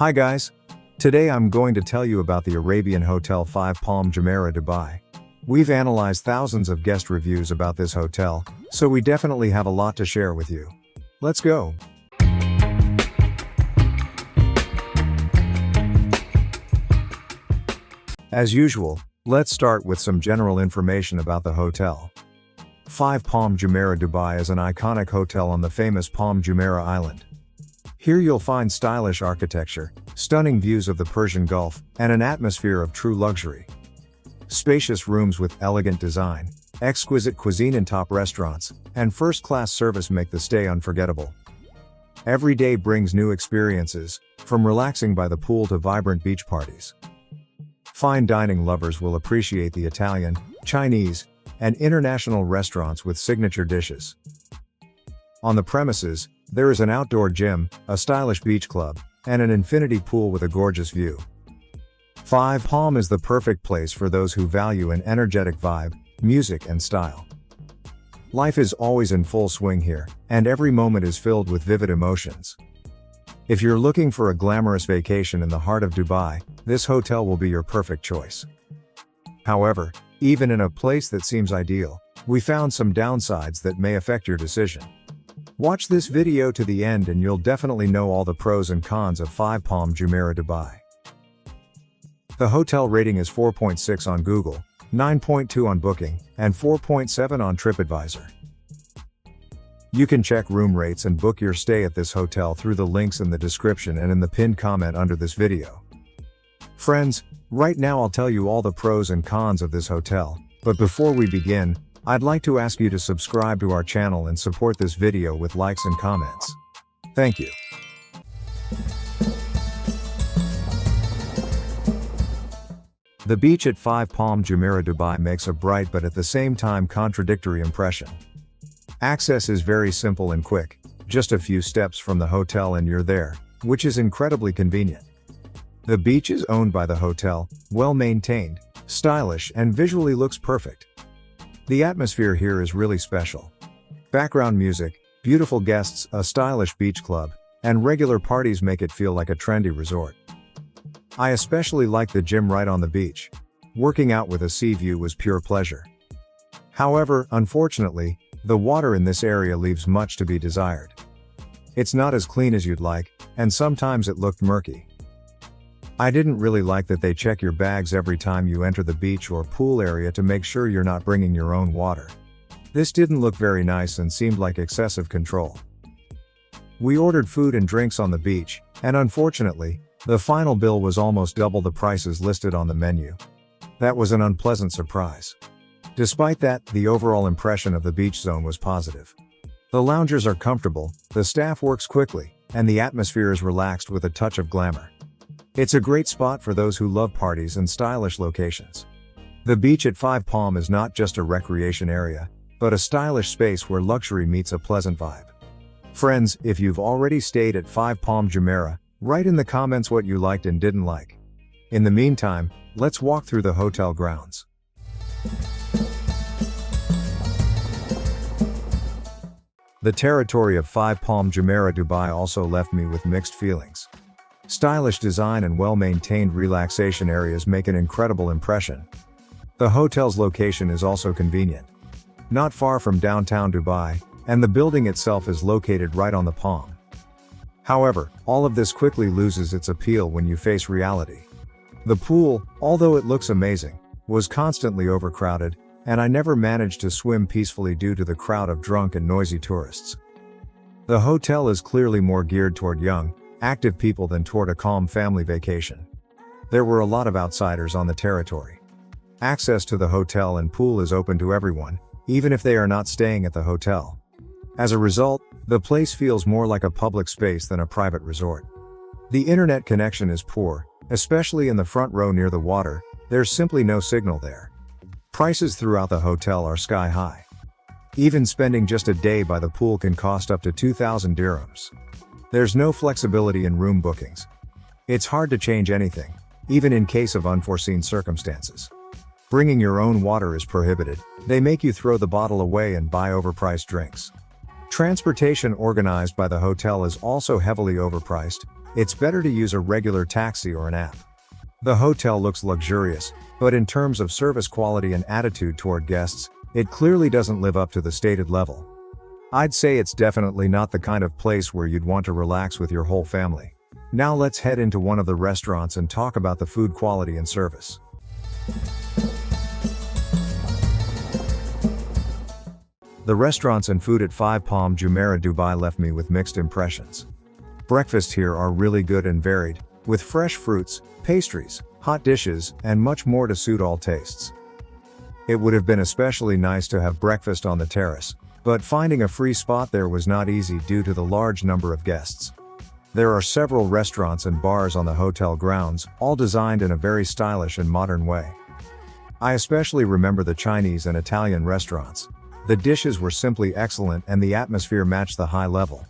Hi guys. Today I'm going to tell you about the Arabian Hotel FIVE Palm Jumeirah Dubai. We've analyzed thousands of guest reviews about this hotel, so we definitely have a lot to share with you. Let's go. As usual, let's start with some general information about the hotel. FIVE Palm Jumeirah Dubai is an iconic hotel on the famous Palm Jumeirah Island. Here you'll find stylish architecture, stunning views of the Persian Gulf, and an atmosphere of true luxury. Spacious rooms with elegant design, exquisite cuisine in top restaurants, and first-class service make the stay unforgettable. Every day brings new experiences, from relaxing by the pool to vibrant beach parties. Fine dining lovers will appreciate the Italian, Chinese, and international restaurants with signature dishes. On the premises, there is an outdoor gym, a stylish beach club, and an infinity pool with a gorgeous view. FIVE Palm is the perfect place for those who value an energetic vibe, music and style. Life is always in full swing here, and every moment is filled with vivid emotions. If you're looking for a glamorous vacation in the heart of Dubai, this hotel will be your perfect choice. However, even in a place that seems ideal, we found some downsides that may affect your decision. Watch this video to the end and you'll definitely know all the pros and cons of FIVE Palm Jumeirah Dubai. The hotel rating is 4.6 on Google, 9.2 on Booking, and 4.7 on TripAdvisor. You can check room rates and book your stay at this hotel through the links in the description and in the pinned comment under this video. Friends, right now I'll tell you all the pros and cons of this hotel, but before we begin, I'd like to ask you to subscribe to our channel and support this video with likes and comments. Thank you. The beach at FIVE Palm Jumeirah Dubai makes a bright but at the same time contradictory impression. Access is very simple and quick, just a few steps from the hotel and you're there, which is incredibly convenient. The beach is owned by the hotel, well maintained, stylish and visually looks perfect. The atmosphere here is really special. Background music, beautiful guests, a stylish beach club, and regular parties make it feel like a trendy resort. I especially like the gym right on the beach. Working out with a sea view was pure pleasure. However, unfortunately, the water in this area leaves much to be desired. It's not as clean as you'd like, and sometimes it looked murky. I didn't really like that they check your bags every time you enter the beach or pool area to make sure you're not bringing your own water. This didn't look very nice and seemed like excessive control. We ordered food and drinks on the beach, and unfortunately, the final bill was almost double the prices listed on the menu. That was an unpleasant surprise. Despite that, the overall impression of the beach zone was positive. The loungers are comfortable, the staff works quickly, and the atmosphere is relaxed with a touch of glamour. It's a great spot for those who love parties and stylish locations. The beach at FIVE Palm is not just a recreation area, but a stylish space where luxury meets a pleasant vibe. Friends, if you've already stayed at FIVE Palm Jumeirah, write in the comments what you liked and didn't like. In the meantime, let's walk through the hotel grounds. The territory of FIVE Palm Jumeirah Dubai also left me with mixed feelings. Stylish design and well-maintained relaxation areas make an incredible impression. The hotel's location is also convenient. Not far from downtown Dubai, and the building itself is located right on the palm. However, all of this quickly loses its appeal when you face reality. The pool, although it looks amazing, was constantly overcrowded, and I never managed to swim peacefully due to the crowd of drunk and noisy tourists. The hotel is clearly more geared toward young, active people than toward a calm family vacation. There were a lot of outsiders on the territory. Access to the hotel and pool is open to everyone, even if they are not staying at the hotel. As a result, the place feels more like a public space than a private resort. The internet connection is poor, especially in the front row near the water. There's simply no signal there. Prices throughout the hotel are sky high. Even spending just a day by the pool can cost up to 2,000 dirhams. There's no flexibility in room bookings. It's hard to change anything, even in case of unforeseen circumstances. Bringing your own water is prohibited. They make you throw the bottle away and buy overpriced drinks. Transportation organized by the hotel is also heavily overpriced, it's better to use a regular taxi or an app. The hotel looks luxurious, but in terms of service quality and attitude toward guests, it clearly doesn't live up to the stated level. I'd say it's definitely not the kind of place where you'd want to relax with your whole family. Now let's head into one of the restaurants and talk about the food quality and service. The restaurants and food at FIVE Palm Jumeirah Dubai left me with mixed impressions. Breakfasts here are really good and varied, with fresh fruits, pastries, hot dishes, and much more to suit all tastes. It would have been especially nice to have breakfast on the terrace, but finding a free spot there was not easy due to the large number of guests. There are several restaurants and bars on the hotel grounds, all designed in a very stylish and modern way. I especially remember the Chinese and Italian restaurants. The dishes were simply excellent and the atmosphere matched the high level.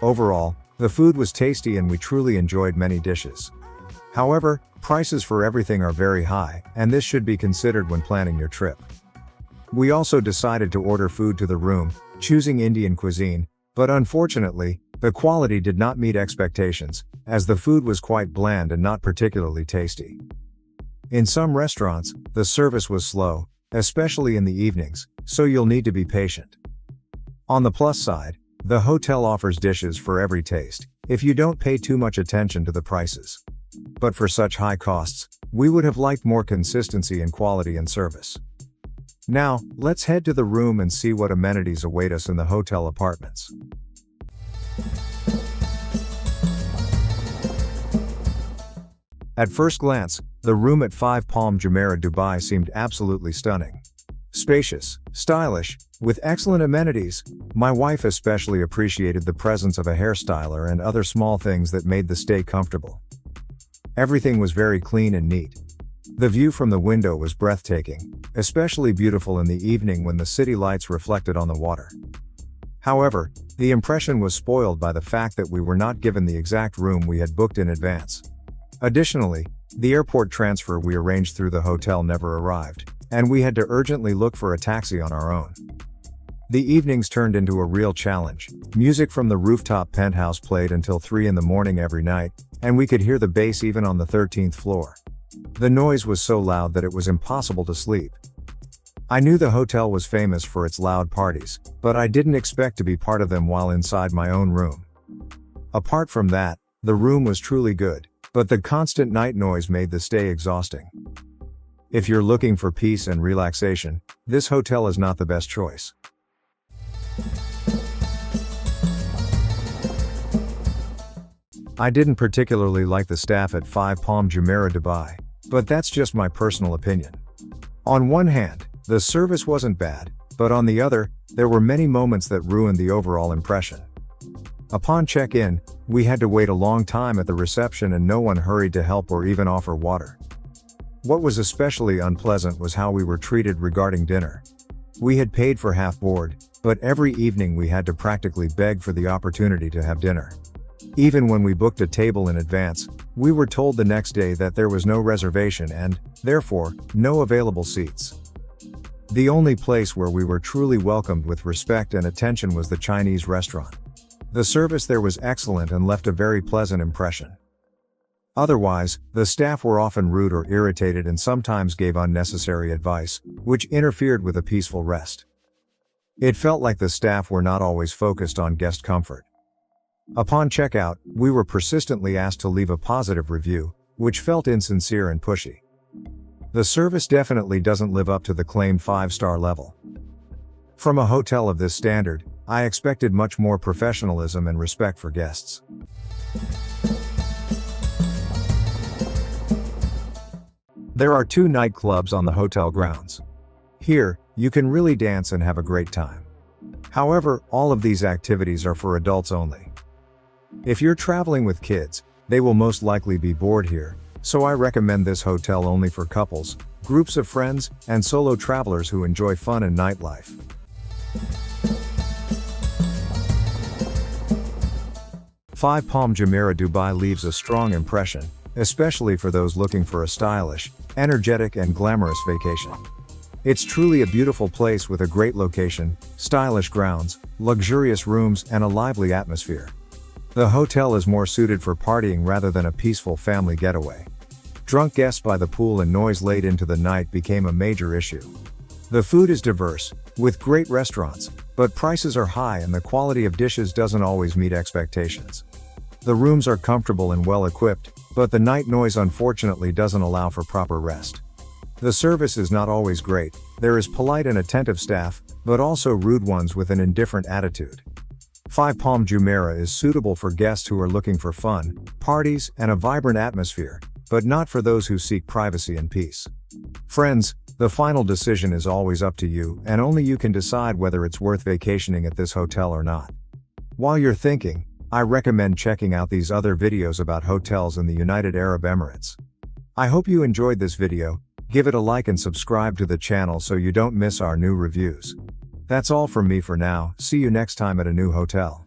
Overall, the food was tasty and we truly enjoyed many dishes. However, prices for everything are very high, and this should be considered when planning your trip. We also decided to order food to the room, choosing Indian cuisine, but unfortunately, the quality did not meet expectations, as the food was quite bland and not particularly tasty. In some restaurants, the service was slow, especially in the evenings, so you'll need to be patient. On the plus side, the hotel offers dishes for every taste, if you don't pay too much attention to the prices. But for such high costs, we would have liked more consistency in quality and service. Now, let's head to the room and see what amenities await us in the hotel apartments. At first glance, the room at FIVE Palm Jumeirah Dubai seemed absolutely stunning. Spacious, stylish, with excellent amenities. My wife especially appreciated the presence of a hairstyler and other small things that made the stay comfortable. Everything was very clean and neat. The view from the window was breathtaking, especially beautiful in the evening when the city lights reflected on the water. However, the impression was spoiled by the fact that we were not given the exact room we had booked in advance. Additionally, the airport transfer we arranged through the hotel never arrived, and we had to urgently look for a taxi on our own. The evenings turned into a real challenge. Music from the rooftop penthouse played until 3 in the morning every night, and we could hear the bass even on the 13th floor. The noise was so loud that it was impossible to sleep. I knew the hotel was famous for its loud parties, but I didn't expect to be part of them while inside my own room. Apart from that, the room was truly good, but the constant night noise made the stay exhausting. If you're looking for peace and relaxation, this hotel is not the best choice. I didn't particularly like the staff at FIVE Palm Jumeirah Dubai, but that's just my personal opinion. On one hand, the service wasn't bad, but on the other, there were many moments that ruined the overall impression. Upon check-in, we had to wait a long time at the reception and no one hurried to help or even offer water. What was especially unpleasant was how we were treated regarding dinner. We had paid for half board, but every evening we had to practically beg for the opportunity to have dinner. Even when we booked a table in advance, we were told the next day that there was no reservation and, therefore, no available seats. The only place where we were truly welcomed with respect and attention was the Chinese restaurant. The service there was excellent and left a very pleasant impression. Otherwise, the staff were often rude or irritated and sometimes gave unnecessary advice, which interfered with a peaceful rest. It felt like the staff were not always focused on guest comfort. Upon checkout, we were persistently asked to leave a positive review, which felt insincere and pushy. The service definitely doesn't live up to the claimed 5-star level. From a hotel of this standard, I expected much more professionalism and respect for guests. There are 2 nightclubs on the hotel grounds. Here, you can really dance and have a great time. However, all of these activities are for adults only. If you're traveling with kids, they will most likely be bored here, so I recommend this hotel only for couples, groups of friends, and solo travelers who enjoy fun and nightlife. FIVE Palm Jumeirah Dubai leaves a strong impression, especially for those looking for a stylish, energetic and glamorous vacation. It's truly a beautiful place with a great location, stylish grounds, luxurious rooms and a lively atmosphere. The hotel is more suited for partying rather than a peaceful family getaway. Drunk guests by the pool and noise late into the night became a major issue. The food is diverse, with great restaurants, but prices are high and the quality of dishes doesn't always meet expectations. The rooms are comfortable and well equipped, but the night noise unfortunately doesn't allow for proper rest. The service is not always great, there is polite and attentive staff, but also rude ones with an indifferent attitude. FIVE Palm Jumeirah is suitable for guests who are looking for fun, parties, and a vibrant atmosphere, but not for those who seek privacy and peace. Friends, the final decision is always up to you, and only you can decide whether it's worth vacationing at this hotel or not. While you're thinking, I recommend checking out these other videos about hotels in the United Arab Emirates. I hope you enjoyed this video. Give it a like and subscribe to the channel so you don't miss our new reviews. That's all from me for now. See you next time at a new hotel.